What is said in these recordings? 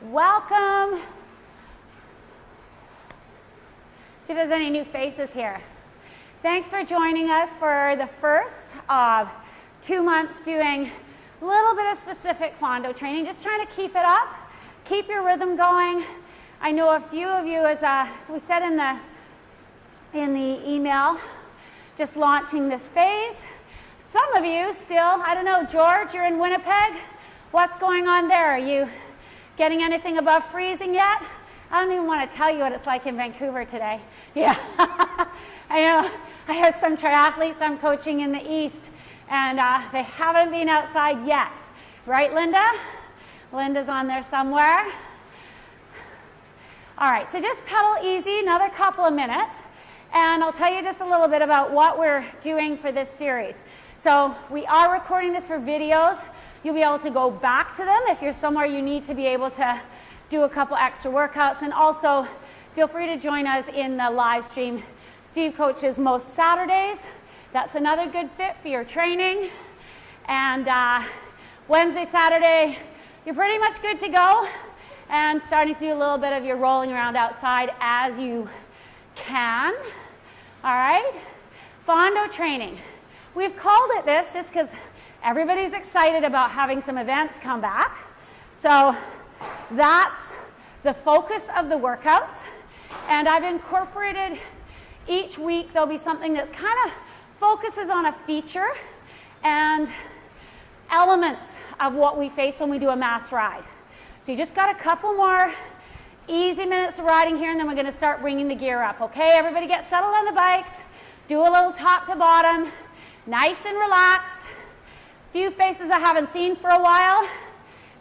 Welcome. See if there's any new faces here. Thanks for joining us for the first of 2 months doing a little bit of specific Fondo training, just trying to keep it up, keep your rhythm going. I know a few of you, as so we said in the email, just launching this phase. Some of you still, I don't know, George, you're in Winnipeg. What's going on there? Are you getting anything above freezing yet? I don't even want to tell you what it's like in Vancouver today. Yeah, I know. I have some triathletes I'm coaching in the East, and they haven't been outside yet. Right, Linda? Linda's on there somewhere. All right, so just pedal easy, another couple of minutes, and I'll tell you just a little bit about what we're doing for this series. So we are recording this for videos. You'll be able to go back to them if you're somewhere you need to be able to do a couple extra workouts, and also feel free to join us in the live stream. Steve coaches most Saturdays. That's another good fit for your training. And Wednesday, Saturday, you're pretty much good to go, and starting to do a little bit of your rolling around outside as you can. All right, Fondo training. We've called it this just because everybody's excited about having some events come back. So that's the focus of the workouts, and I've incorporated each week there'll be something that's kind of focuses on a feature and elements of what we face when we do a mass ride. So you just got a couple more easy minutes of riding here, and then we're going to start bringing the gear up. Okay, everybody get settled on the bikes, do a little top to bottom, nice and relaxed. Few faces I haven't seen for a while.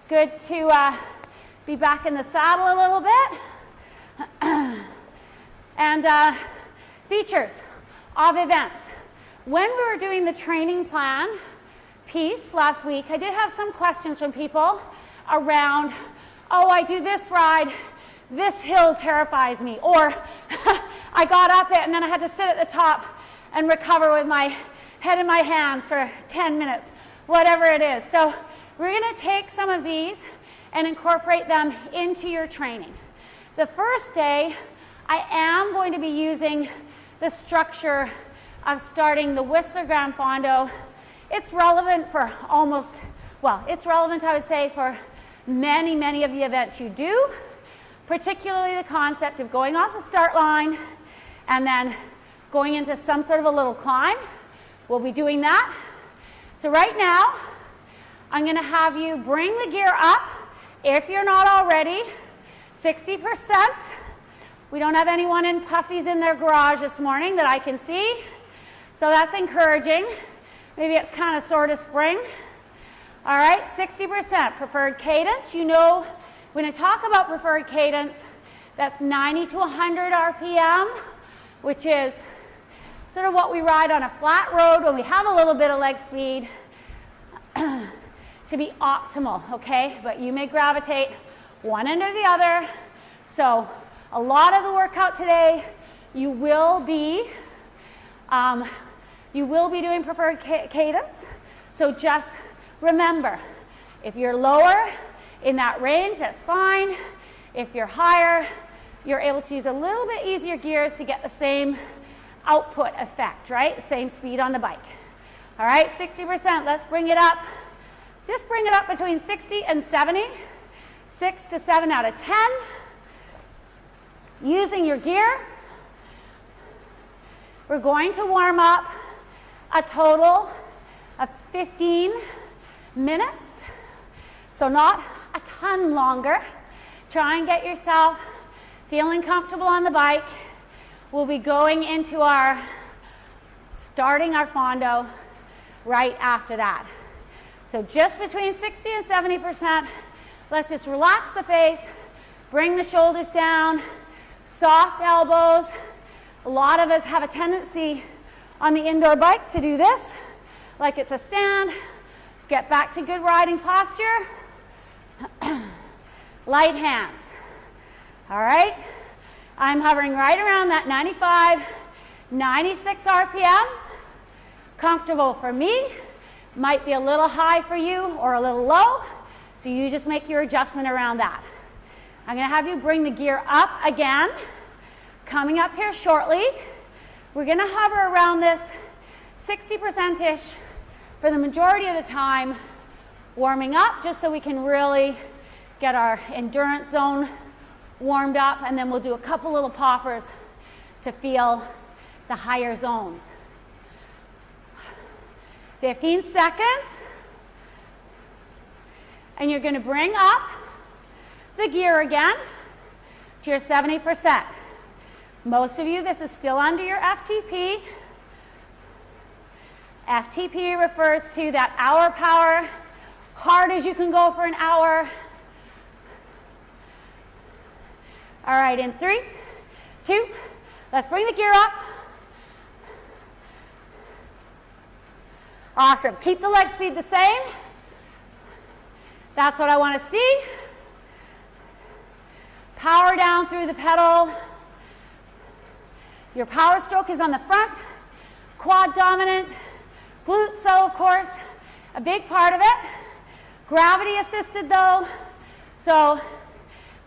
Good to be back in the saddle a little bit. And features of events. When we were doing the training plan piece last week, I did have some questions from people around, oh, I do this ride, this hill terrifies me, or I got up it and then I had to sit at the top and recover with my head in my hands for 10 minutes, whatever it is. So we're going to take some of these and incorporate them into your training. The first day, I am going to be using the structure of starting the Whistler Gran Fondo. It's relevant for almost, well, it's relevant, I would say, for many, many of the events you do, particularly the concept of going off the start line and then going into some sort of a little climb. We'll be doing that. So right now, I'm going to have you bring the gear up, if you're not already, 60%. We don't have anyone in puffies in their garage this morning that I can see, so that's encouraging. Maybe it's kind of sort of spring. All right, 60% preferred cadence. You know, when I talk about preferred cadence, that's 90 to 100 RPM, which is sort of what we ride on a flat road when we have a little bit of leg speed to be optimal, okay? But you may gravitate one end or the other. So a lot of the workout today, you will be doing preferred cadence. So just remember, if you're lower in that range, that's fine. If you're higher, you're able to use a little bit easier gears to get the same output effect, right? Same speed on the bike. All right, 60%, let's bring it up. Just bring it up between 60 and 70, 6 to 7 out of 10. Using your gear, we're going to warm up a total of 15 minutes, so not a ton longer. Try and get yourself feeling comfortable on the bike. We'll be going into starting our Fondo right after that. So just between 60 and 70%, let's just relax the face, bring the shoulders down, soft elbows. A lot of us have a tendency on the indoor bike to do this, like it's a stand. Let's get back to good riding posture. Light hands. All right, I'm hovering right around that 95, 96 RPM. Comfortable for me. Might be a little high for you or a little low, so you just make your adjustment around that. I'm going to have you bring the gear up again. Coming up here shortly. We're going to hover around this 60%-ish for the majority of the time, warming up just so we can really get our endurance zone warmed up, and then we'll do a couple little poppers to feel the higher zones. 15 seconds. And you're going to bring up the gear again to your 70%. Most of you, this is still under your FTP. FTP refers to that hour power, hard as you can go for an hour. All right, in 3, 2, let's bring the gear up. Awesome. Keep the leg speed the same. That's what I want to see. Power down through the pedal. Your power stroke is on the front, quad dominant, glutes though, of course, a big part of it. Gravity assisted though, so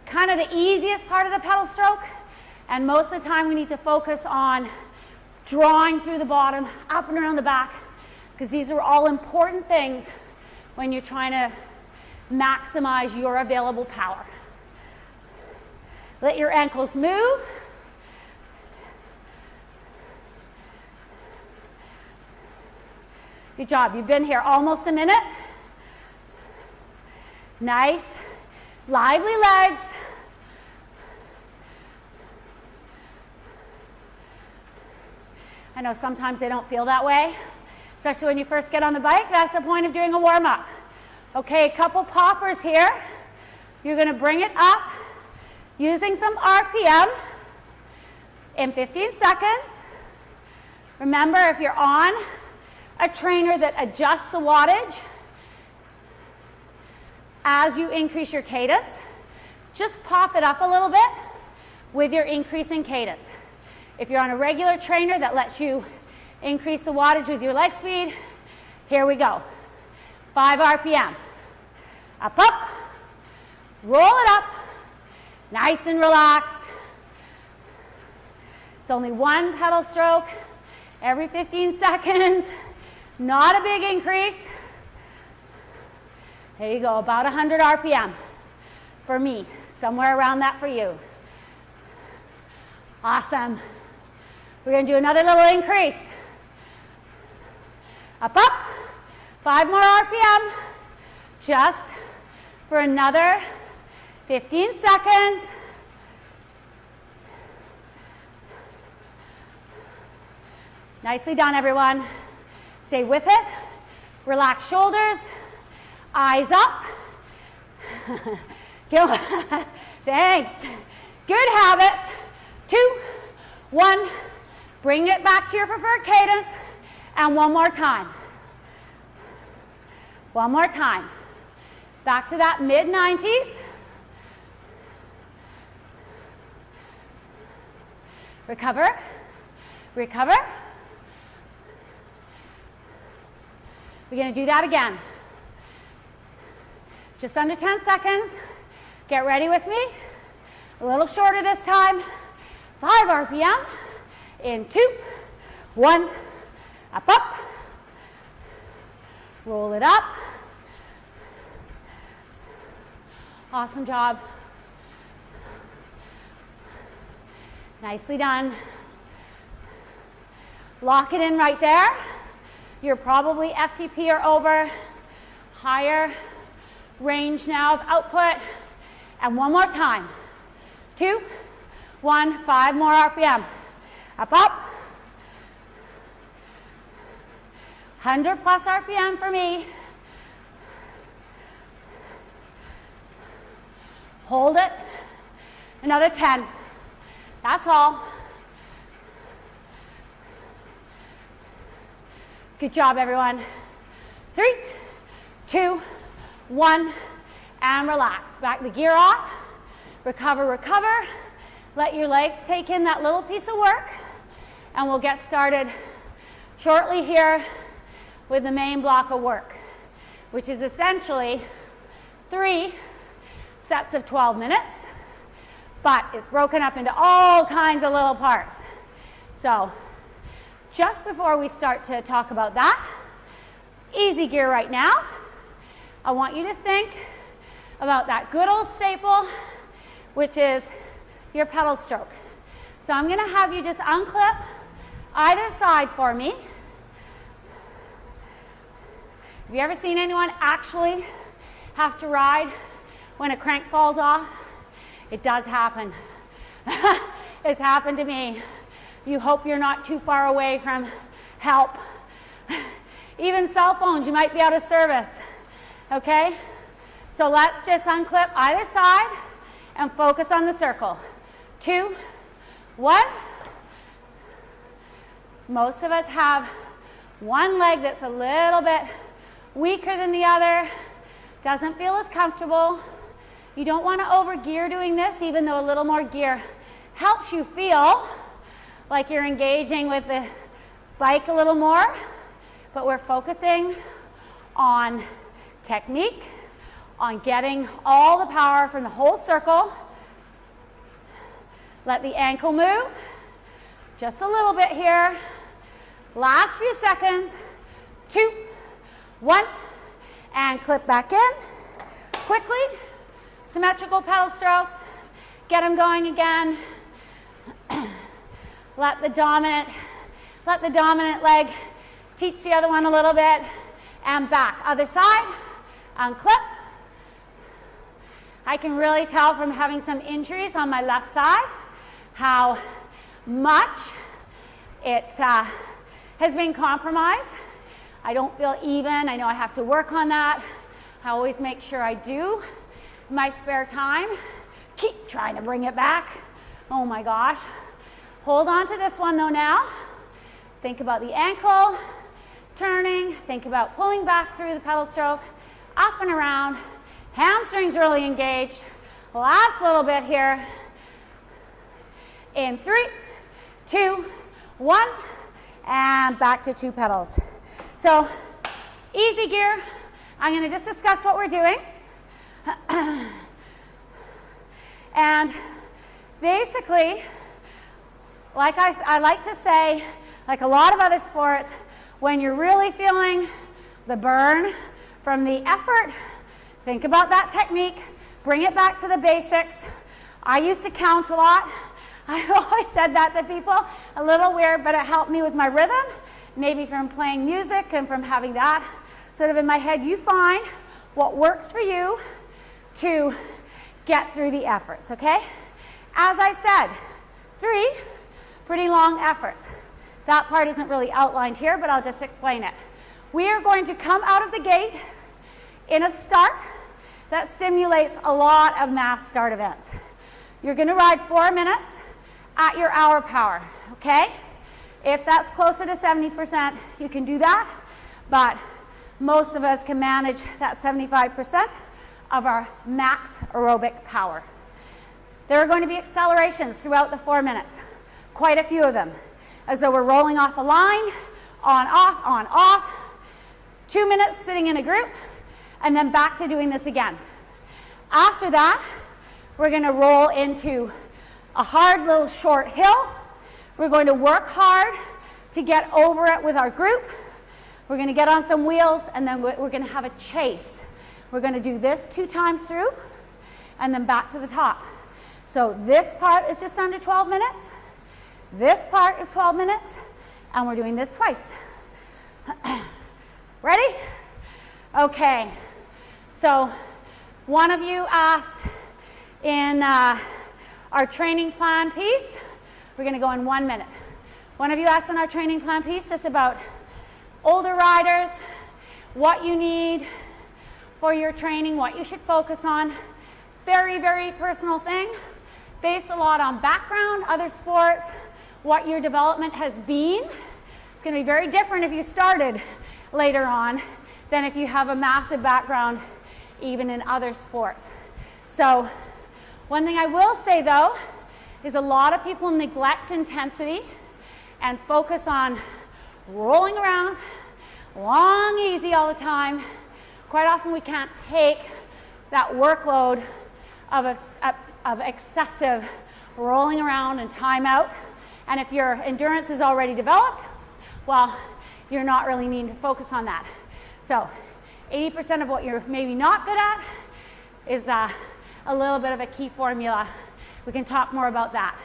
kind of the easiest part of the pedal stroke, and most of the time we need to focus on drawing through the bottom, up and around the back, because these are all important things when you're trying to maximize your available power. Let your ankles move. Good job. You've been here almost a minute. Nice, lively legs. I know sometimes they don't feel that way, especially when you first get on the bike. That's the point of doing a warm-up. Okay, a couple poppers here. You're going to bring it up using some RPM in 15 seconds. Remember, if you're on a trainer that adjusts the wattage as you increase your cadence, just pop it up a little bit with your increasing cadence. If you're on a regular trainer that lets you increase the wattage with your leg speed, here we go. 5 RPM. Up, up. Roll it up. Nice and relaxed. It's only one pedal stroke every 15 seconds. Not a big increase. There you go, about 100 RPM for me. Somewhere around that for you. Awesome. We're going to do another little increase. Up, up. 5 more RPM. Just for another 15 seconds. Nicely done, everyone. Stay with it. Relax shoulders. Eyes up. Thanks. Good habits. 2, 1. Bring it back to your preferred cadence. And one more time. One more time. Back to that mid-90s. Recover. Recover. We're going to do that again. Just under 10 seconds. Get ready with me. A little shorter this time. 5 RPM. In 2, 1. Up, up. Roll it up. Awesome job. Nicely done. Lock it in right there. You're probably FTP or over. Higher range now of output. And one more time. 2, 1, 5 more RPM. Up, up. 100 plus RPM for me. Hold it. Another 10. That's all. Good job, everyone. 3, 2, 1, and relax. Back the gear off. Recover, recover. Let your legs take in that little piece of work, and we'll get started shortly here with the main block of work, which is essentially 3 sets of 12 minutes. but it's broken up into all kinds of little parts. So just before we start to talk about that, easy gear right now, I want you to think about that good old staple, which is your pedal stroke. So I'm going to have you just unclip either side for me. Have you ever seen anyone actually have to ride when a crank falls off? It does happen. It's happened to me. You hope you're not too far away from help. Even cell phones, you might be out of service. Okay? So let's just unclip either side and focus on the circle. 2, 1. Most of us have one leg that's a little bit weaker than the other, doesn't feel as comfortable. You don't want to overgear doing this, even though a little more gear helps you feel like you're engaging with the bike a little more, but we're focusing on technique, on getting all the power from the whole circle. Let the ankle move, just a little bit here. Last few seconds, 2, 1, and clip back in. Quickly, symmetrical pedal strokes, get them going again. Let the dominant leg teach the other one a little bit, and back. Other side, unclip. I can really tell from having some injuries on my left side how much it has been compromised. I don't feel even. I know I have to work on that. I always make sure I do in my spare time. Keep trying to bring it back. Oh my gosh. Hold on to this one though now. Think about the ankle turning. Think about pulling back through the pedal stroke, up and around. Hamstrings really engaged. Last little bit here. In 3, 2, 1, and back to 2 pedals. So, easy gear. I'm going to just discuss what we're doing. And basically, like I like to say, like a lot of other sports, when you're really feeling the burn from the effort, think about that technique, bring it back to the basics. I used to count a lot. I always said that to people, a little weird, but it helped me with my rhythm, maybe from playing music and from having that sort of in my head. You find what works for you to get through the efforts, okay? As I said, 3 pretty long efforts. That part isn't really outlined here, but I'll just explain it. We are going to come out of the gate in a start that simulates a lot of mass start events. You're going to ride 4 minutes at your hour power, okay? If that's closer to 70%, you can do that, but most of us can manage that 75% of our max aerobic power. There are going to be accelerations throughout the 4 minutes, quite a few of them, as though we're rolling off a line, on, off, 2 minutes sitting in a group, and then back to doing this again. After that, we're going to roll into a hard little short hill. We're going to work hard to get over it with our group. We're going to get on some wheels, and then we're going to have a chase. We're going to do this 2 times through, and then back to the top. So this part is just under 12 minutes. This part is 12 minutes, and we're doing this twice. Ready? Okay. So one of you asked in our training plan piece, we're going to go in 1 minute. One of you asked in our training plan piece just about older riders, what you need for your training, what you should focus on. Very, very personal thing, based a lot on background, other sports, what your development has been. It's going to be very different if you started later on than if you have a massive background even in other sports. So one thing I will say though is a lot of people neglect intensity and focus on rolling around, long, easy all the time. Quite often we can't take that workload of excessive rolling around and timeout. And if your endurance is already developed, well, you're not really needing to focus on that. So 80% of what you're maybe not good at is a little bit of a key formula. We can talk more about that.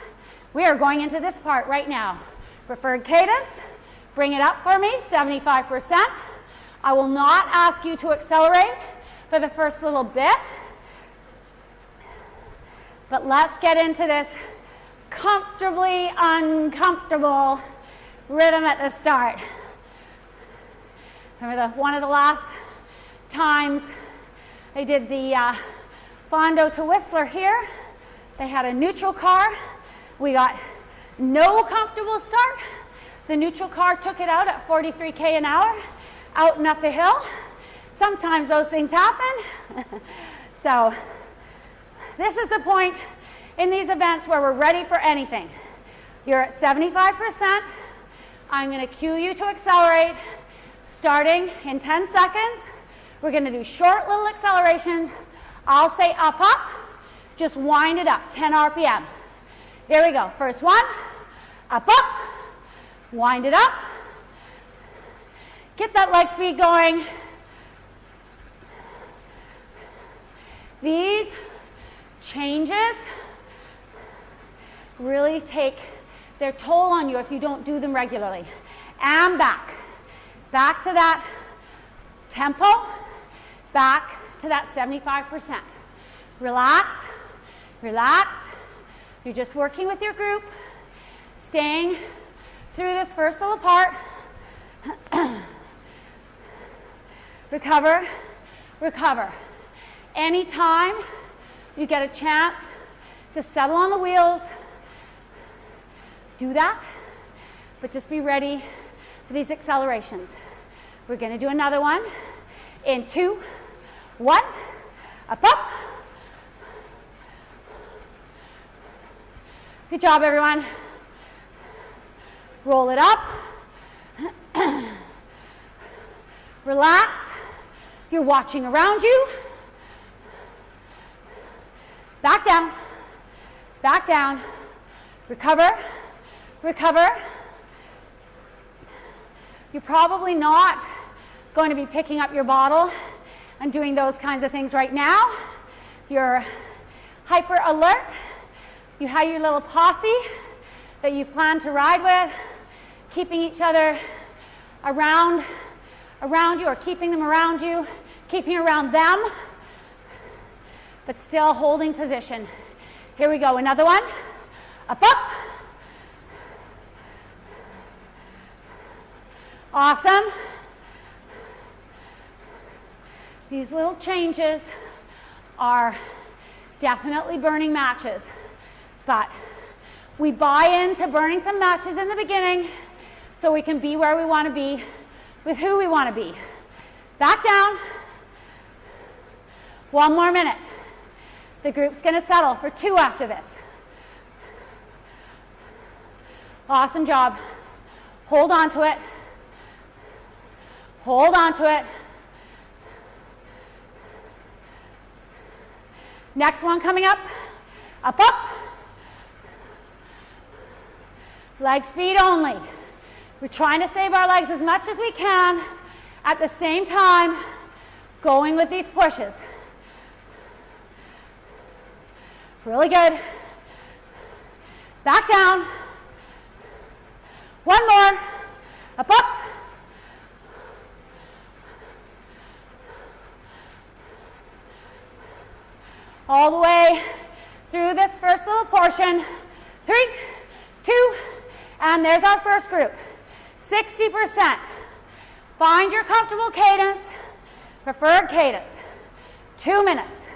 We are going into this part right now. Preferred cadence, bring it up for me, 75%. I will not ask you to accelerate for the first little bit, but let's get into this comfortably uncomfortable rhythm at the start. Remember one of the last times they did the Fondo to Whistler here, they had a neutral car. We got no comfortable start. The neutral car took it out at 43k an hour, out and up a hill. Sometimes those things happen. So this is the point in these events where we're ready for anything. You're at 75%. I'm going to cue you to accelerate starting in 10 seconds. We're going to do short little accelerations. I'll say up, up. Just wind it up, 10 RPM. Here we go. First one, up, up. Wind it up. Get that leg speed going. These changes really take their toll on you if you don't do them regularly. And back. Back to that tempo. Back to that 75%. Relax. Relax. You're just working with your group. Staying through this first little part. Recover. Recover. Anytime you get a chance to settle on the wheels, do that, but just be ready for these accelerations. We're going to do another one in 2, 1, up, up. Good job, everyone. Roll it up. Relax. You're watching around you. Back down. Back down. Recover. Recover. You're probably not going to be picking up your bottle and doing those kinds of things right now. You're hyper alert. You have your little posse that you've planned to ride with, keeping each other around you, or keeping them around you, keeping around them, but still holding position. Here we go, another one. Up, up. Awesome. These little changes are definitely burning matches, but we buy into burning some matches in the beginning so we can be where we want to be with who we want to be. Back down. One more minute. The group's going to settle for 2 after this. Awesome job. Hold on to it. Hold on to it. Next one coming up. Up, up. Leg speed only. We're trying to save our legs as much as we can, at the same time going with these pushes. Really good. Back down. One more. Up, up. All the way through this first little portion. 3, 2, and there's our first group. 60%. Find your comfortable cadence, preferred cadence. 2 minutes.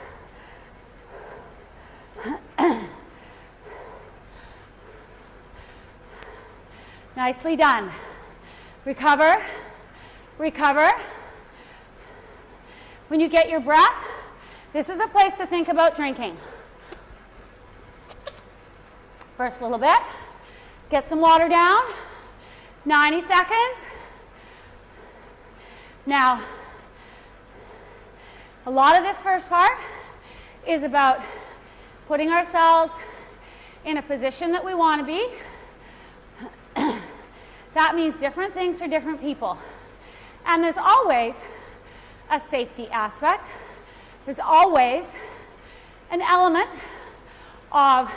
Nicely done. Recover, recover. When you get your breath, this is a place to think about drinking. First little bit. Get some water down. 90 seconds. Now, a lot of this first part is about putting ourselves in a position that we want to be. That means different things for different people. And there's always a safety aspect. There's always an element of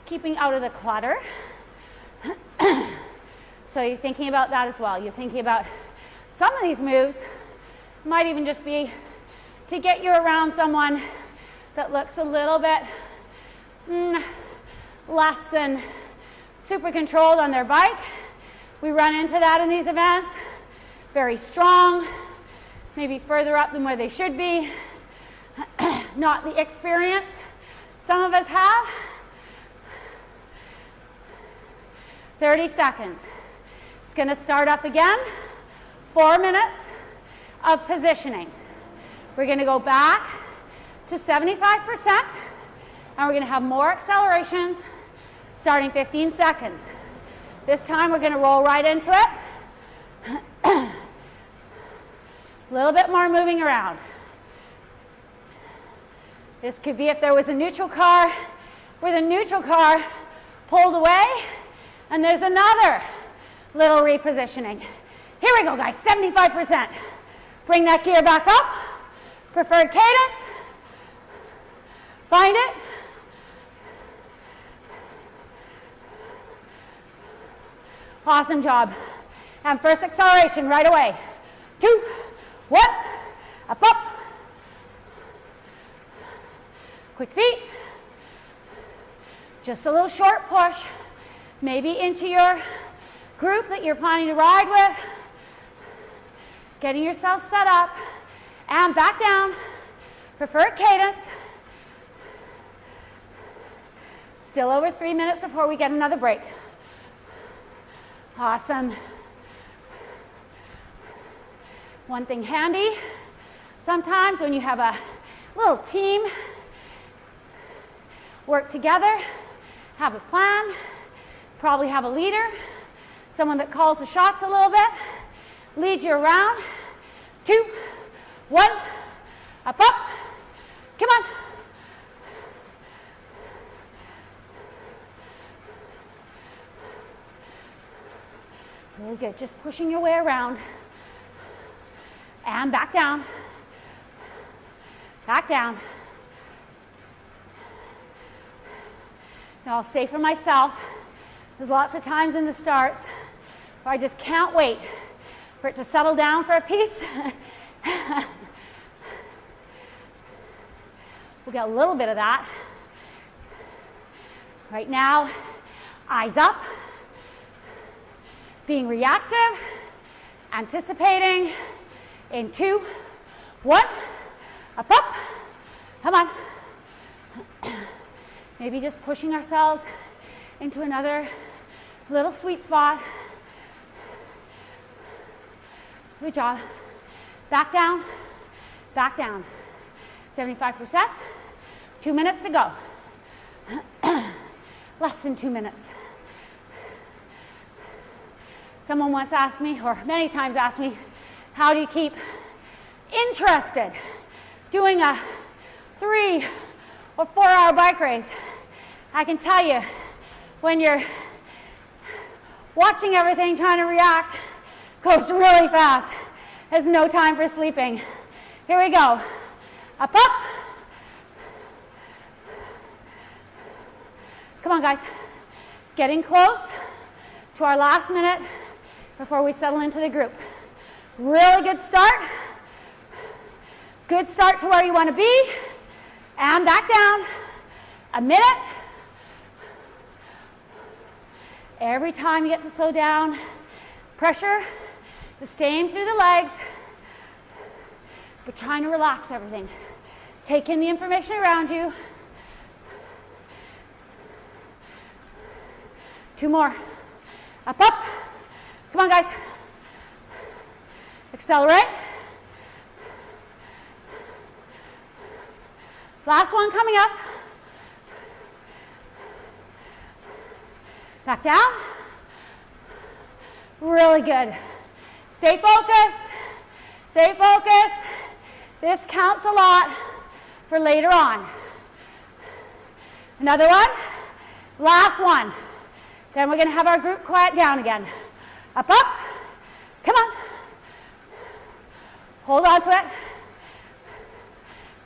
keeping out of the clutter. So you're thinking about that as well. You're thinking about some of these moves might even just be to get you around someone that looks a little bit less than super controlled on their bike. We run into that in these events. Very strong, maybe further up than where they should be. Not the experience some of us have. 30 seconds. It's going to start up again. 4 minutes of positioning. We're going to go back to 75%, and we're going to have more accelerations starting 15 seconds. This time we're going to roll right into it. A little bit more moving around. This could be if there was a neutral car, where the neutral car pulled away, and there's another little repositioning. Here we go, guys, 75%. Bring that gear back up. Preferred cadence. Find it. Awesome job. And first acceleration right away. 2, 1, up, up. Quick feet. Just a little short push. Maybe into your group that you're planning to ride with. Getting yourself set up. And back down. Preferred cadence. Still over 3 minutes before we get another break. Awesome. One thing handy, sometimes when you have a little team, work together, have a plan, probably have a leader, someone that calls the shots a little bit, lead you around. 2, 1, up, up. Come on. Really good. Just pushing your way around. And back down. Back down. Now I'll say for myself, there's lots of times in the starts where I just can't wait for it to settle down for a piece. We'll get a little bit of that. Right now, eyes up. Being reactive, anticipating, in 2, 1, up, up, come on. Maybe just pushing ourselves into another little sweet spot. Good job. Back down, back down. 75%, 2 minutes to go. Less than 2 minutes. Someone once asked me, or many times asked me, how do you keep interested doing a 3 or 4 hour bike race? I can tell you, when you're watching everything, trying to react, goes really fast. There's no time for sleeping. Here we go. Up, up. Come on, guys. Getting close to our last minute before we settle into the group. Really good start. Good start to where you want to be. And back down. A minute. Every time you get to slow down, pressure is staying through the legs. We're trying to relax everything. Take in the information around you. 2 more. Up, up. Come on, guys. Accelerate. Last one coming up. Back down. Really good. Stay focused. Stay focused. This counts a lot for later on. Another one. Last one. Then we're going to have our group quiet down again. Up, up. Come on. Hold on to it.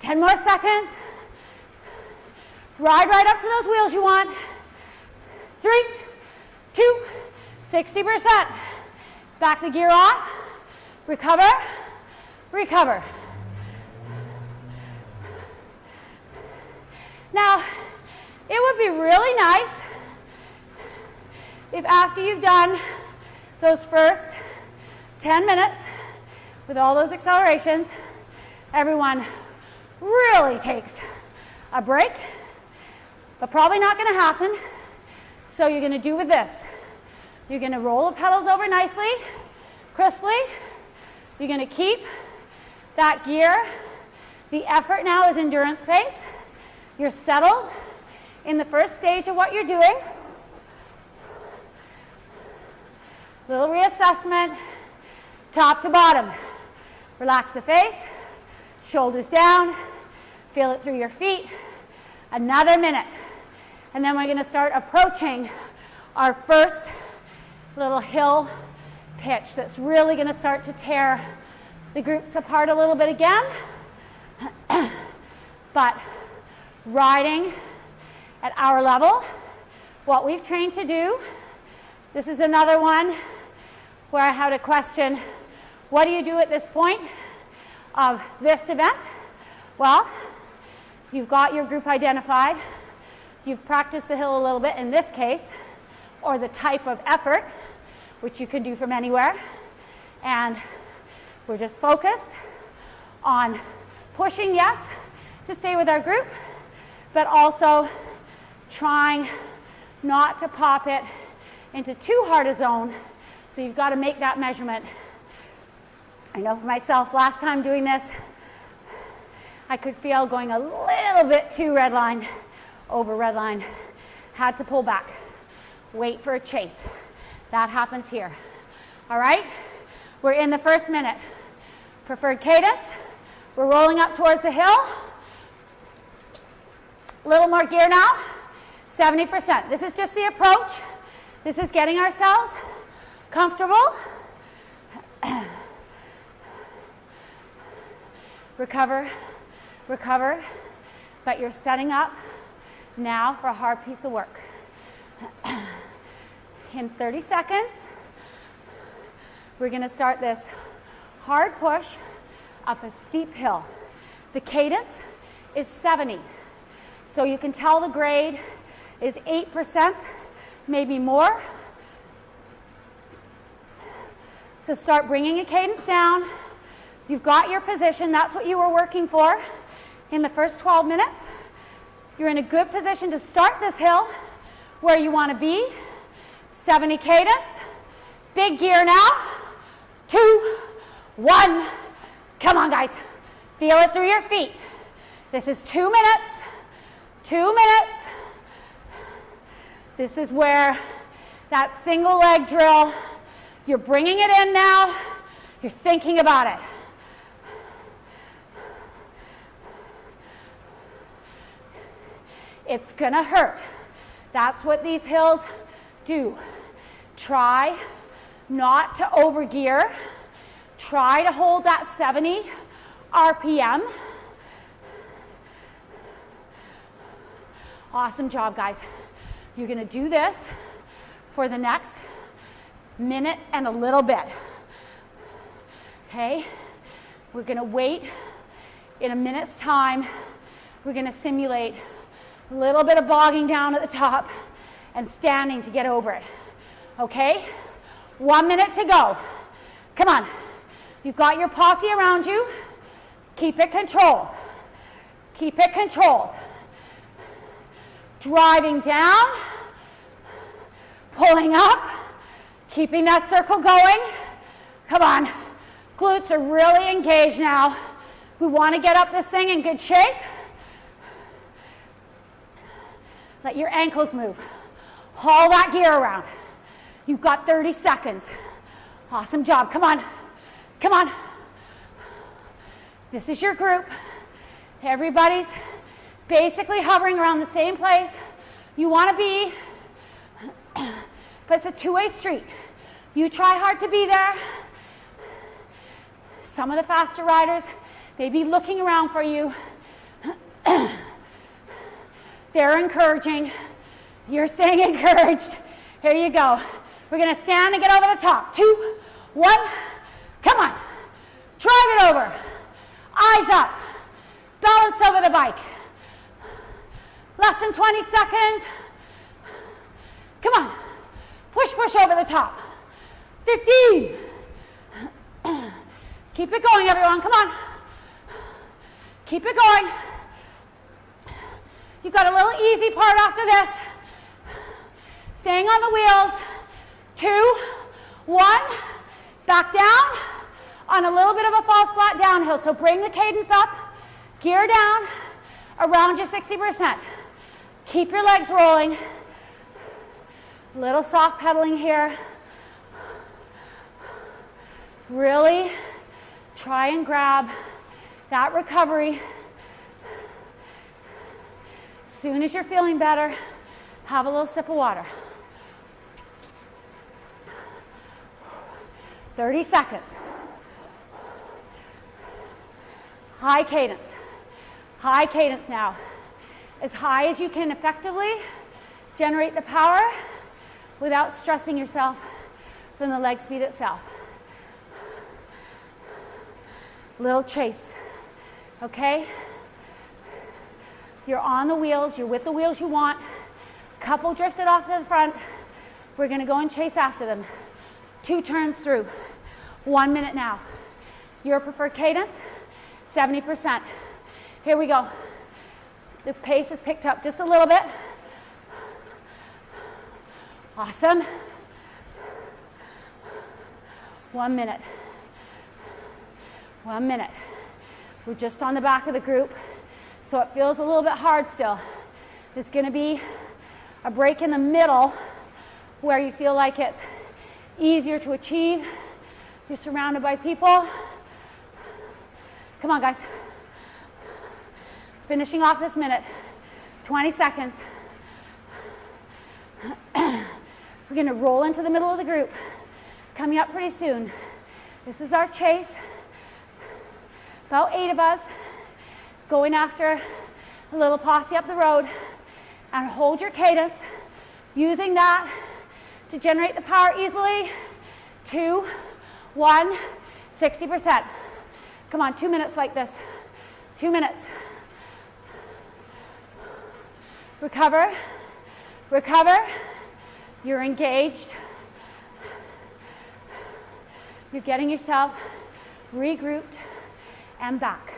10 more seconds. Ride right up to those wheels you want. 3, 2, 60%. Back the gear on. Recover. Recover. Now, it would be really nice if after you've done those first 10 minutes with all those accelerations, everyone really takes a break, but probably not going to happen. So you're going to do with this. You're going to roll the pedals over nicely, crisply. You're going to keep that gear. The effort now is endurance phase. You're settled in the first stage of what you're doing. Little reassessment, top to bottom. Relax the face, shoulders down, feel it through your feet. Another minute. And then we're going to start approaching our first little hill pitch that's really going to start to tear the groups apart a little bit again. But riding at our level, what we've trained to do. This is another one where I had a question, what do you do at this point of this event? Well, you've got your group identified, you've practiced the hill a little bit in this case, or the type of effort, which you can do from anywhere, and we're just focused on pushing, yes, to stay with our group, but also trying not to pop it into too hard a zone. So you've got to make that measurement. I know for myself, last time doing this, I could feel going a little bit too red line, over red line. Had to pull back, wait for a chase. That happens here. All right, we're in the first minute. Preferred cadence. We're rolling up towards the hill. A little more gear now, 70%. This is just the approach. This is getting ourselves comfortable. Recover, recover, but you're setting up now for a hard piece of work. In 30 seconds, we're going to start this hard push up a steep hill. The cadence is 70. So you can tell the grade is 8%, maybe more. So start bringing a cadence down. You've got your position. That's what you were working for in the first 12 minutes. You're in a good position to start this hill where you want to be. 70 cadence. Big gear now. 2, 1. Come on, guys. Feel it through your feet. This is 2 minutes. 2 minutes. This is where that single leg drill, you're bringing it in now. You're thinking about it. It's going to hurt. That's what these hills do. Try not to overgear. Try to hold that 70 RPM. Awesome job, guys. You're going to do this for the next minute and a little bit. Okay? We're going to wait. In a minute's time, we're going to simulate a little bit of bogging down at the top and standing to get over it. Okay? 1 minute to go. Come on. You've got your posse around you. Keep it controlled. Keep it controlled. Driving down, pulling up, keeping that circle going. Come on. Glutes are really engaged now. We want to get up this thing in good shape. Let your ankles move. Haul that gear around. You've got 30 seconds. Awesome job. Come on. Come on. This is your group. Everybody's basically hovering around the same place you want to be, but it's a two-way street. You try hard to be there. Some of the faster riders may be looking around for you. They're encouraging. You're staying encouraged. Here you go. We're going to stand and get over the top. 2, 1. Come on. Drive it over. Eyes up. Balance over the bike. Less than 20 seconds. Come on. Push, push over the top. 15. Keep it going, everyone. Come on. Keep it going. You've got a little easy part after this. Staying on the wheels. 2, 1. Back down on a little bit of a false flat downhill. So bring the cadence up. Gear down around your 60%. Keep your legs rolling. Little soft pedaling here. Really try and grab that recovery. As soon as you're feeling better, have a little sip of water. 30 seconds. High cadence. High cadence now. As high as you can effectively generate the power without stressing yourself from the leg speed itself. Little chase, okay? You're on the wheels, you're with the wheels you want. Couple drifted off to the front. We're gonna go and chase after them. 2 turns through. 1 minute now. Your preferred cadence, 70%. Here we go. The pace is picked up just a little bit. Awesome. 1 minute. 1 minute. We're just on the back of the group, so it feels a little bit hard still. There's going to be a break in the middle where you feel like it's easier to achieve. You're surrounded by people. Come on, guys. Finishing off this minute. 20 seconds. We're going to roll into the middle of the group. Coming up pretty soon. This is our chase. About 8 of us going after a little posse up the road. And hold your cadence, using that to generate the power easily. 2, 1, 60%. Come on, 2 minutes like this. 2 minutes. Recover, recover. You're engaged. You're getting yourself regrouped and back.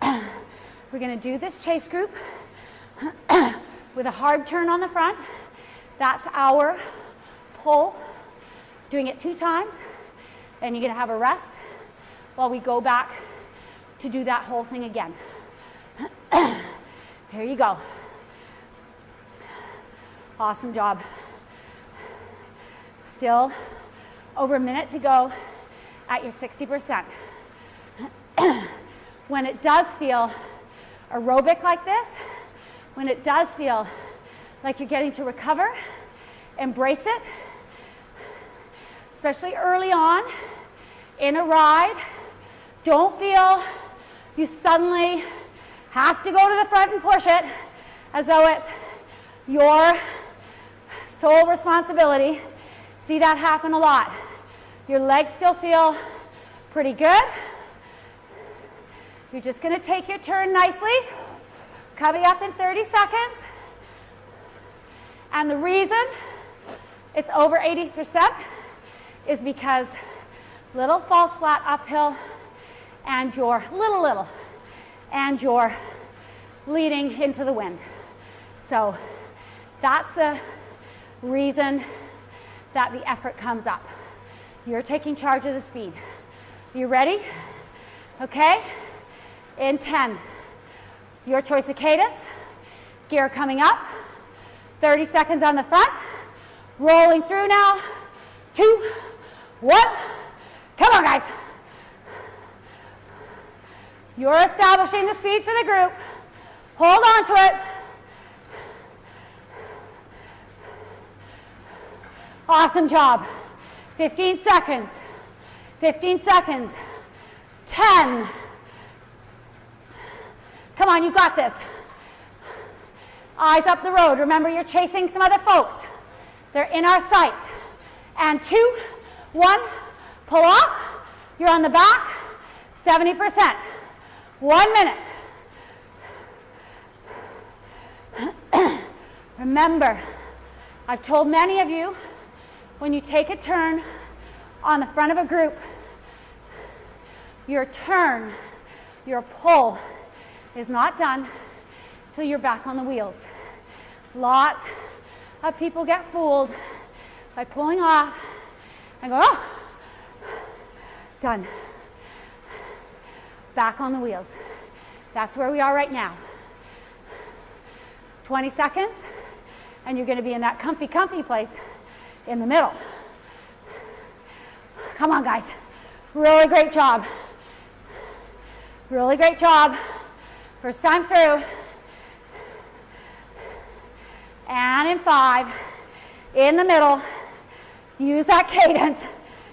We're going to do this chase group with a hard turn on the front. That's our pull. Doing it 2 times, and you're going to have a rest while we go back to do that whole thing again. Here you go. Awesome job. Still over a minute to go at your 60%. When it does feel aerobic like this, when it does feel like you're getting to recover, embrace it, especially early on in a ride. Don't feel you suddenly have to go to the front and push it as though it's your sole responsibility. See that happen a lot. Your legs still feel pretty good. You're just going to take your turn nicely, coming up in 30 seconds. And the reason it's over 80% is because little false flat uphill and your little and you're leading into the wind. So that's the reason that the effort comes up. You're taking charge of the speed. You ready? Okay. In 10. Your choice of cadence. Gear coming up. 30 seconds on the front. Rolling through now. 2, 1. Come on, guys. You're establishing the speed for the group. Hold on to it. Awesome job. 15 seconds. 15 seconds. 10. Come on, you got this. Eyes up the road. Remember, you're chasing some other folks. They're in our sights. And 2, 1, pull off. You're on the back. 70%. 1 minute. Remember, I've told many of you, when you take a turn on the front of a group, your turn, your pull is not done till you're back on the wheels. Lots of people get fooled by pulling off and go, oh, done. Back on the wheels. That's where we are right now. 20 seconds, and you're going to be in that comfy place in the middle. Come on, guys. Really great job. Really great job. First time through. And in 5, in the middle. Use that cadence.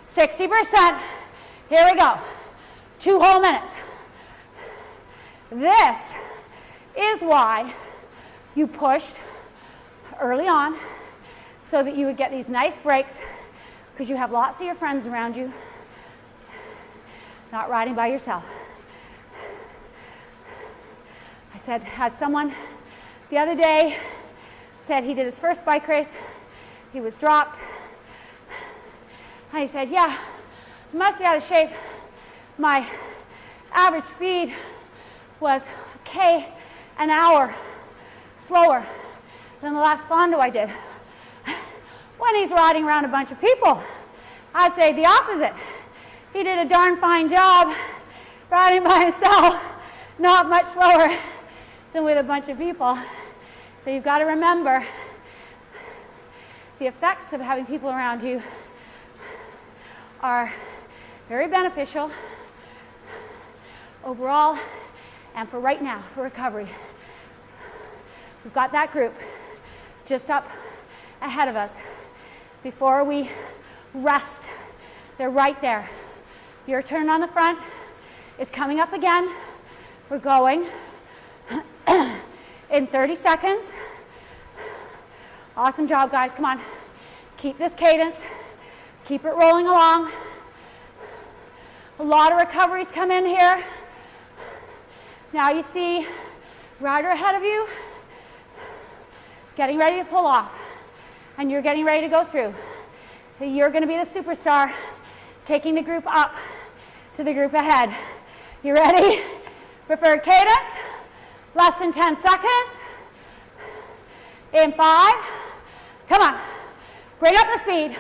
60%. Here we go. 2 whole minutes. This is why you pushed early on, so that you would get these nice breaks, because you have lots of your friends around you, not riding by yourself. I had someone the other day said he did his first bike race, he was dropped, and he said, yeah, I must be out of shape. My average speed was a K an hour slower than the last Fondo I did. When he's riding around a bunch of people, I'd say the opposite. He did a darn fine job riding by himself, not much slower than with a bunch of people. So you've got to remember the effects of having people around you are very beneficial overall and for right now, for recovery. We've got that group just up ahead of us. Before we rest, they're right there. Your turn on the front is coming up again. We're going in 30 seconds. Awesome job, guys. Come on. Keep this cadence. Keep it rolling along. A lot of recoveries come in here. Now you see rider ahead of you getting ready to pull off, and you're getting ready to go through. So you're going to be the superstar, taking the group up to the group ahead. You ready? Preferred cadence, less than 10 seconds. In 5, come on, bring up the speed,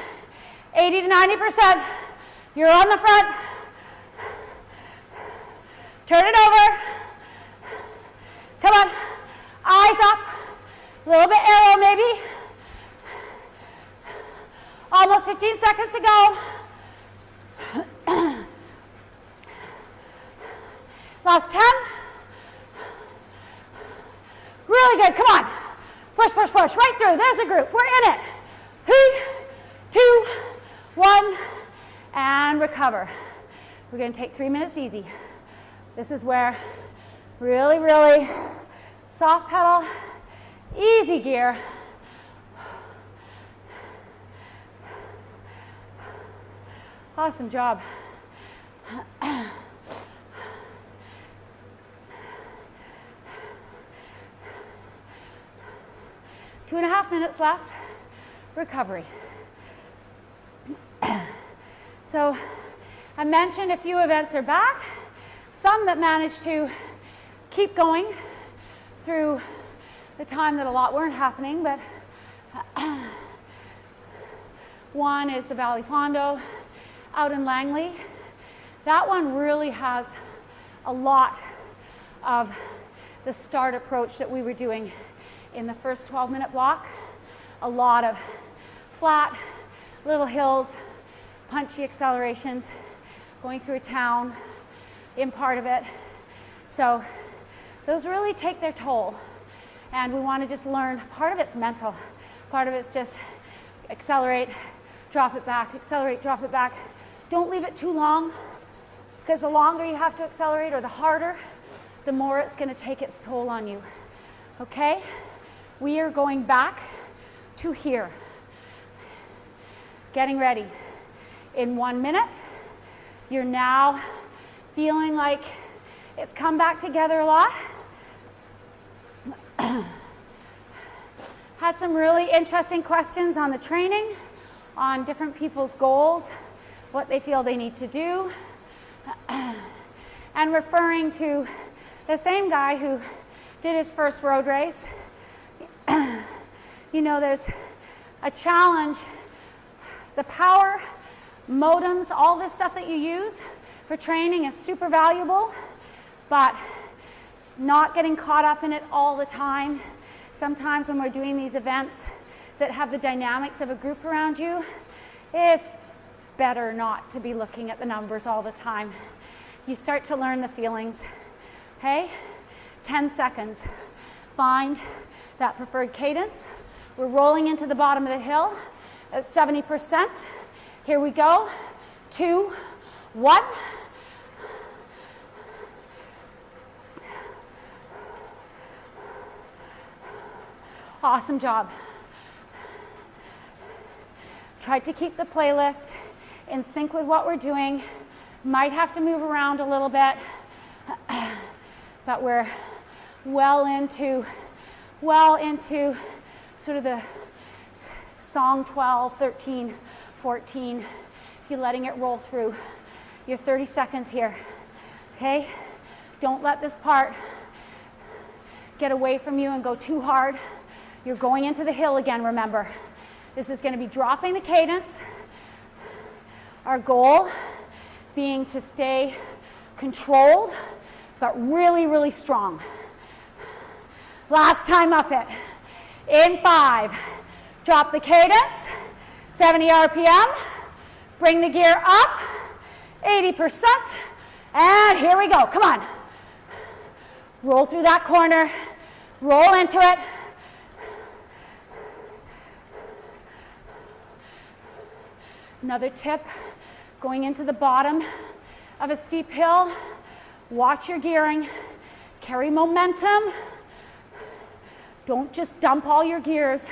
80 to 90%. You're on the front. Turn it over. Come on, eyes up. A little bit arrow maybe. Almost 15 seconds to go. Last 10. Really good, come on. Push, push, push, right through. There's a group, we're in it. 3, 2, 1, and recover. We're gonna take 3 minutes easy. This is where really, really soft pedal, easy gear. Awesome job. 2.5 minutes left. Recovery. So I mentioned a few events are back. Some that managed to keep going through the time that a lot weren't happening, but one is the Valley Fondo out in Langley. That one really has a lot of the start approach that we were doing in the first 12-minute block. A lot of flat, little hills, punchy accelerations, going through a town in part of it. So those really take their toll. And we want to just learn, part of it's mental, part of it's just accelerate, drop it back, accelerate, drop it back. Don't leave it too long, because the longer you have to accelerate or the harder, the more it's going to take its toll on you. Okay? We are going back to here. Getting ready. In 1 minute, you're now feeling like it's come back together a lot. Had some really interesting questions on the training, on different people's goals, what they feel they need to do, and referring to the same guy who did his first road race. You know, there's a challenge. The power, modems, all this stuff that you use for training is super valuable, but it's not getting caught up in it all the time. Sometimes when we're doing these events that have the dynamics of a group around you, it's better not to be looking at the numbers all the time. You start to learn the feelings. Okay? 10 seconds. Find that preferred cadence. We're rolling into the bottom of the hill at 70%. Here we go. 2, 1. Awesome job. Try to keep the playlist in sync with what we're doing. Might have to move around a little bit, but we're well into sort of the song 12, 13, 14. If you're letting it roll through your 30 seconds here, okay? Don't let this part get away from you and go too hard. You're going into the hill again, remember. This is going to be dropping the cadence. Our goal being to stay controlled, but really, really strong. Last time up it. In 5. Drop the cadence, 70 RPM. Bring the gear up, 80%. And here we go. Come on. Roll through that corner. Roll into it. Another tip, going into the bottom of a steep hill, watch your gearing, carry momentum. Don't just dump all your gears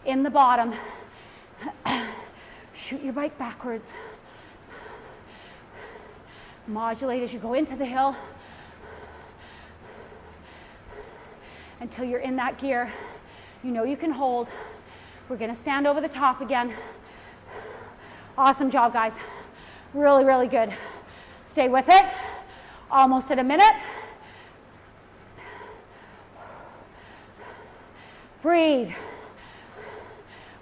in the bottom. Shoot your bike backwards. Modulate as you go into the hill until you're in that gear. You know you can hold. We're going to stand over the top again. Awesome job, guys. Really, really good. Stay with it. Almost at a minute. Breathe.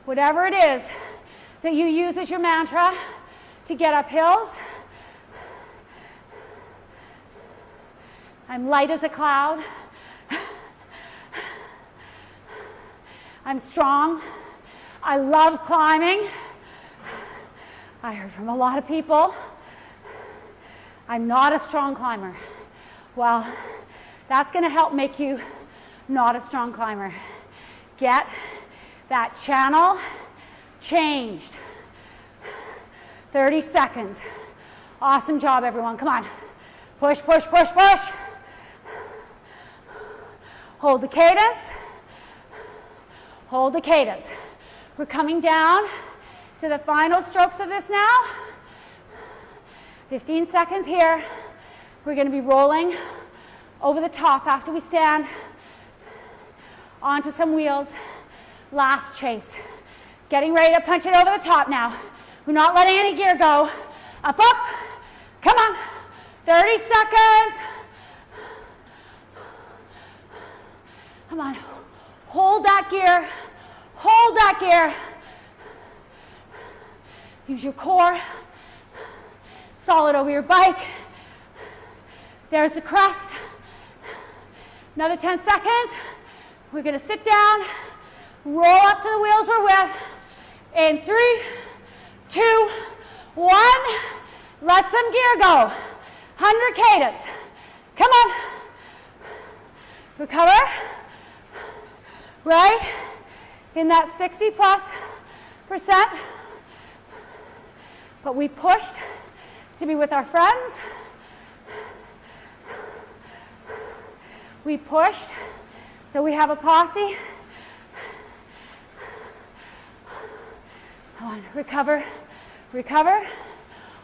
Whatever it is that you use as your mantra to get up hills. I'm light as a cloud. I'm strong. I love climbing. I heard from a lot of people, I'm not a strong climber. Well, that's going to help make you not a strong climber. Get that channel changed. 30 seconds. Awesome job, everyone. Come on. Push, push, push, push. Hold the cadence. Hold the cadence. We're coming down to the final strokes of this now. 15 seconds here. We're going to be rolling over the top after we stand onto some wheels. Last chase. Getting ready to punch it over the top now. We're not letting any gear go. Up, up. Come on. 30 seconds. Come on. Hold that gear. Hold that gear. Use your core. Solid over your bike. There's the crest. Another 10 seconds. We're going to sit down. Roll up to the wheels we're with. In 3, 2, 1. Let some gear go. 100 cadence. Come on. recover, right in that 60+%, but we pushed to be with our friends. We pushed, so we have a posse. Come on, recover, recover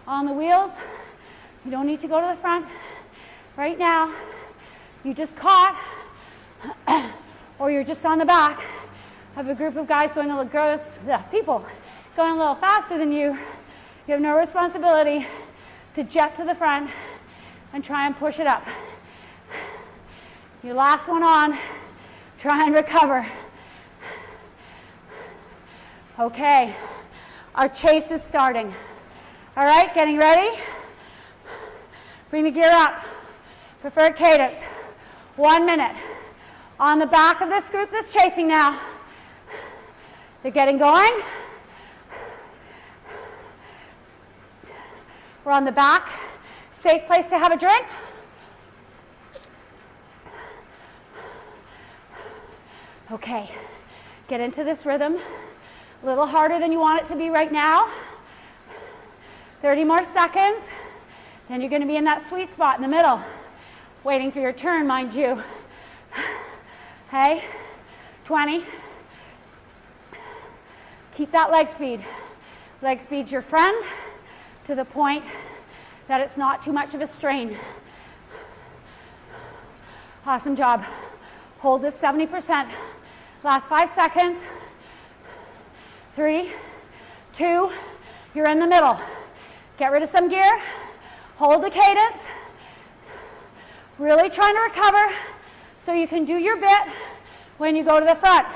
on the wheels. You don't need to go to the front right now. You just caught, or you're just on the back of a group of guys going a little, people going a little faster than you. You have no responsibility to jet to the front and try and push it up. Your last one on, try and recover. Okay, our chase is starting. All right, getting ready? Bring the gear up. Preferred cadence. 1 minute. On the back of this group that's chasing now. They're getting going. We're on the back. Safe place to have a drink. Okay, get into this rhythm. A little harder than you want it to be right now. 30 more seconds. Then you're going to be in that sweet spot in the middle. Waiting for your turn, mind you. Okay, 20. Keep that leg speed. Leg speed's your friend to the point that it's not too much of a strain. Awesome job. Hold this 70%. Last 5 seconds. 3, 2, you're in the middle. Get rid of some gear. Hold the cadence. Really trying to recover so you can do your bit when you go to the front.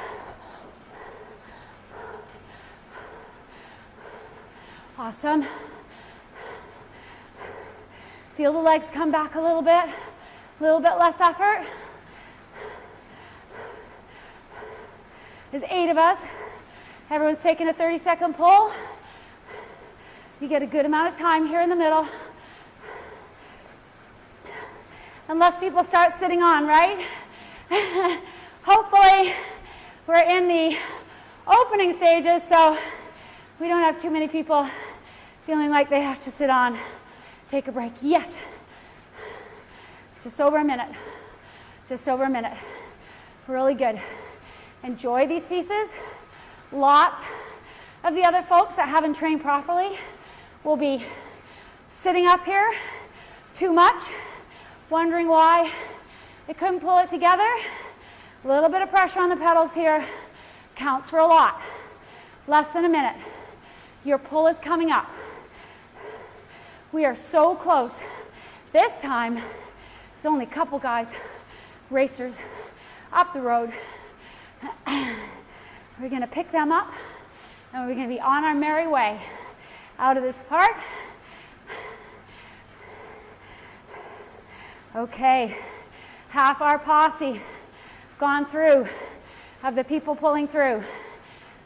Awesome. Feel the legs come back a little bit less effort. There's 8 of us. Everyone's taking a 30-second pull. You get a good amount of time here in the middle. Unless people start sitting on, right? Hopefully, we're in the opening stages, so we don't have too many people feeling like they have to sit on, take a break yet. Just over a minute. Just over a minute. Really good. Enjoy these pieces. Lots of the other folks that haven't trained properly will be sitting up here too much, wondering why they couldn't pull it together. A little bit of pressure on the pedals here counts for a lot. Less than a minute. Your pull is coming up. We are so close. This time, there's only a couple guys, racers, up the road. We're going to pick them up, and we're going to be on our merry way out of this part. Okay, half our posse gone through of the people pulling through.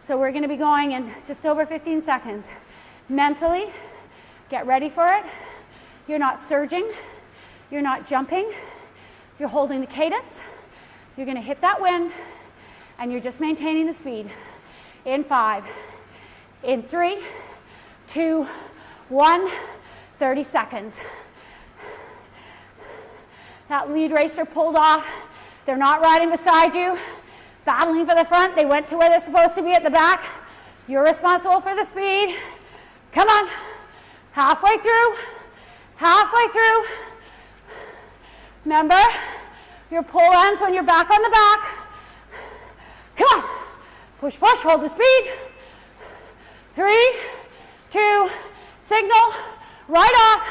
So we're going to be going in just over 15 seconds. Mentally, get ready for it. You're not surging. You're not jumping. You're holding the cadence. You're going to hit that wind, and you're just maintaining the speed. In 5, in 3, 2, 1, 30 seconds. That lead racer pulled off. They're not riding beside you, battling for the front. They went to where they're supposed to be at the back. You're responsible for the speed. Come on. Halfway through. Halfway through. Remember, your pull ends when you're back on the back. Come on. Push, push, hold the speed. 3, 2, signal, right off,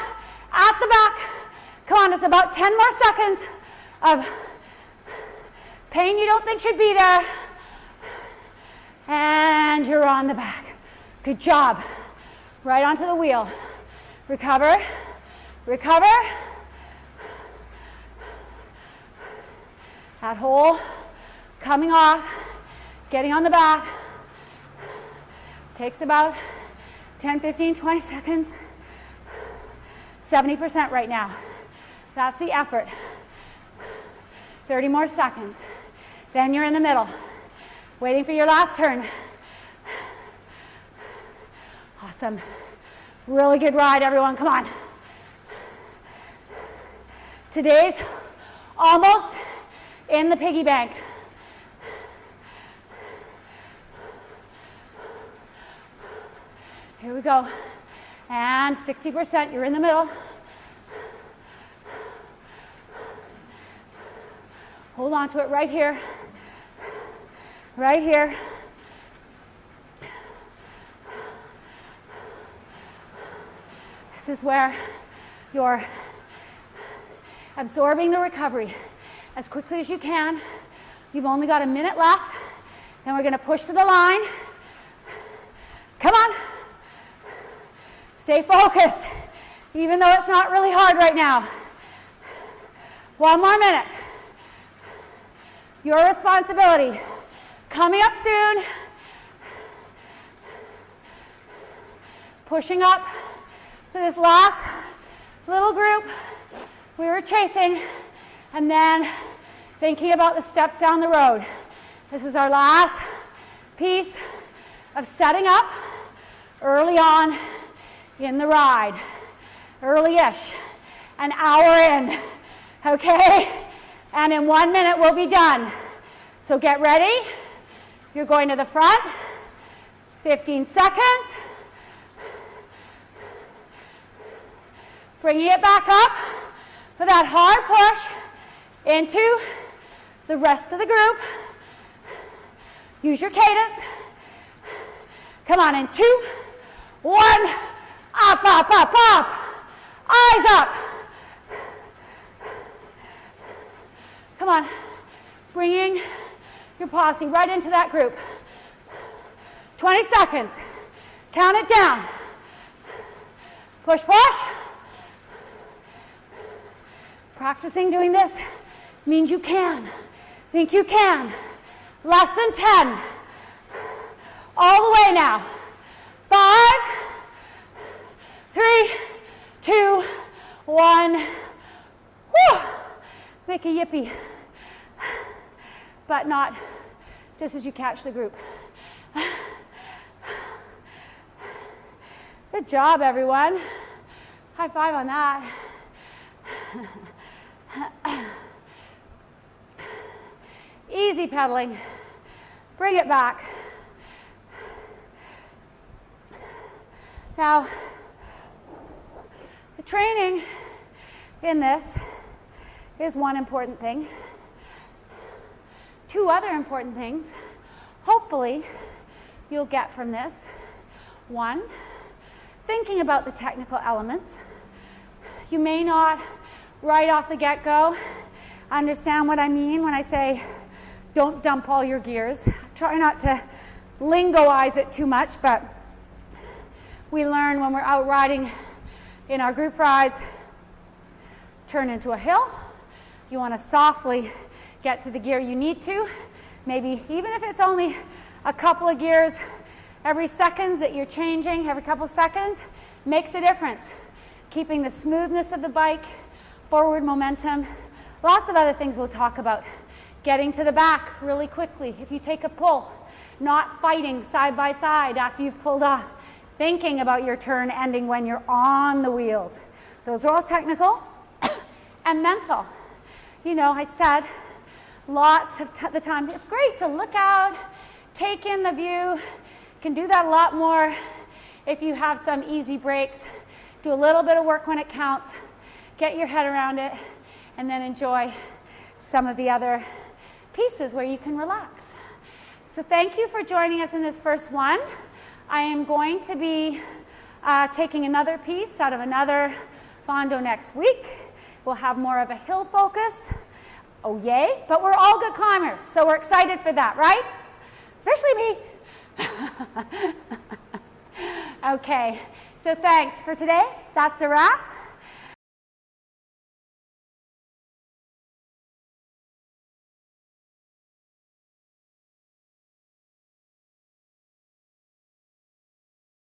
at the back. Come on, it's about 10 more seconds of pain you don't think should be there. And you're on the back. Good job. Right onto the wheel. Recover, recover. That hole coming off, getting on the back. Takes about 10, 15, 20 seconds. 70% right now. That's the effort. 30 more seconds. Then you're in the middle, waiting for your last turn. Awesome. Really good ride, everyone. Come on. Today's almost in the piggy bank. Here we go. And 60%, you're in the middle. Hold on to it right here. Right here. This is where you're absorbing the recovery as quickly as you can. You've only got a minute left. Then we're going to push to the line. Come on. Stay focused, even though it's not really hard right now. 1 more minute. Your responsibility. Coming up soon. Pushing up to this last little group we were chasing, and then thinking about the steps down the road. This is our last piece of setting up early on in the ride. Early-ish, an hour in, okay? And in 1 minute we'll be done. So get ready. You're going to the front. 15 seconds. Bringing it back up for that hard push into the rest of the group. Use your cadence. Come on, in 2, 1, up, up, up, up. Eyes up. Come on, bringing your posse right into that group. 20 seconds. Count it down. Push, push. Practicing doing this means you can. Think you can. Less than 10. All the way now. 5, 3, 2, 1. Whew. Make a yippee. But not just as you catch the group. Good job, everyone. High five on that. Easy pedaling. Bring it back. Now, the training in this is one important thing. 2 other important things, hopefully, you'll get from this. 1, thinking about the technical elements. You may not, right off the get-go, understand what I mean when I say don't dump all your gears. Try not to lingoize it too much, but we learn when we're out riding in our group rides, turn into a hill. You want to softly get to the gear you need to. Maybe even if it's only a couple of gears every seconds that you're changing, every couple of seconds, makes a difference. Keeping the smoothness of the bike, forward momentum, lots of other things we'll talk about. Getting to the back really quickly if you take a pull, not fighting side by side after you've pulled off, thinking about your turn ending when you're on the wheels. Those are all technical and mental. You know, I said lots of the time, it's great to look out, take in the view. You can do that a lot more if you have some easy breaks. Do a little bit of work when it counts, get your head around it, and then enjoy some of the other pieces where you can relax. So thank you for joining us in this first one. I am going to be taking another piece out of another Fondo next week. We'll have more of a hill focus. Oh yay, but we're all good climbers, so we're excited for that, right? Especially me. Okay, so thanks for today. That's a wrap.